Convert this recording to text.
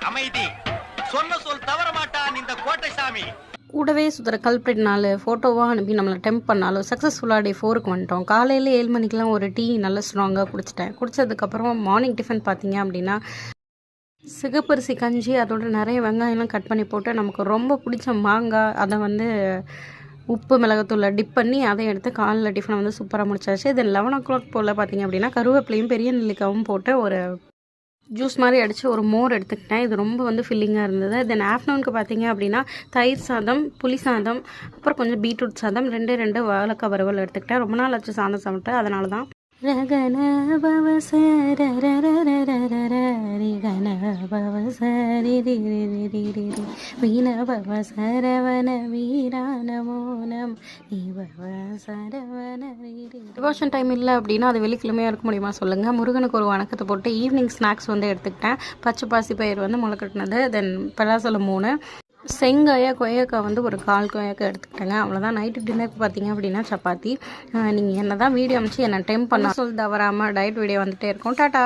அமைதி. சொன்ன சொல் தவற மாட்டான் இந்த கோட்டை சாமி. கூடவே சுற்றுற கல்ப்ரிட் 4 ஃபோட்டோவாக அனுப்பி நம்மளை டெம்ப் பண்ணாலும் சக்ஸஸ்ஃபுல்லாக டே 4க்கு வந்துட்டோம். காலையில் 7 மணிக்கெலாம் ஒரு டீ நல்லா ஸ்ட்ராங்காக குடிச்சிட்டேன். குடித்ததுக்கப்புறம் மார்னிங் டிஃபன் பார்த்தீங்க அப்படின்னா சிகப்பரிசி கஞ்சி, அதோட நிறைய வெங்காயம்லாம் கட் பண்ணி போட்டு நமக்கு ரொம்ப பிடிச்ச மாங்காய், அதை வந்து உப்பு மிளகாத்தூளை டிப் பண்ணி அதை எடுத்து காலையில் டிஃபனை வந்து சூப்பராக முடிச்சாச்சு. தென் 11 o'clock போல் பார்த்தீங்க அப்படின்னா கருவேப்பிலையும் பெரிய நெல்லிக்காவும் போட்டு ஒரு ஜூஸ் மாதிரி அடித்து ஒரு மோர் எடுத்துக்கிட்டேன். இது ரொம்ப வந்து ஃபில்லிங்காக இருந்தது. தென் ஆஃப்டர்நூனுக்கு பார்த்தீங்க அப்படின்னா தயிர் சாதம், புளி சாதம், அப்புறம் கொஞ்சம் பீட்ரூட் சாதம், 2 வாழைக்காய் வறுவல் எடுத்துக்கிட்டேன். ரொம்ப நாள் ஆச்சு சாதம் சாப்பிட்டேன், அதனால தான். டிவோஷன் டைம் இல்லை அப்படின்னா அது வெள்ளிக்கிழமையாக இருக்க முடியுமா சொல்லுங்கள். முருகனுக்கு ஒரு வணக்கத்தை போட்டு ஈவினிங் ஸ்நாக்ஸ் வந்து எடுத்துக்கிட்டேன். பச்சை பாசி பயிர் வந்து முளை கட்டினது, தென் பலாசலம் 3, செங்காயா கொய்யாக்காய் வந்து ஒரு 1/4 கொய்யாக்காய் எடுத்துக்கிட்டேங்க. அவ்வளோதான். நைட்டு டின்னருக்கு பார்த்தீங்க அப்படின்னா சப்பாத்தி. நீங்கள் என்ன தான் வீடியோ அமைச்சு என்னை டைம் பண்ண சொல் தவறாமல் டயட் வீடியோ வந்துகிட்டே இருக்கும். டாட்டா.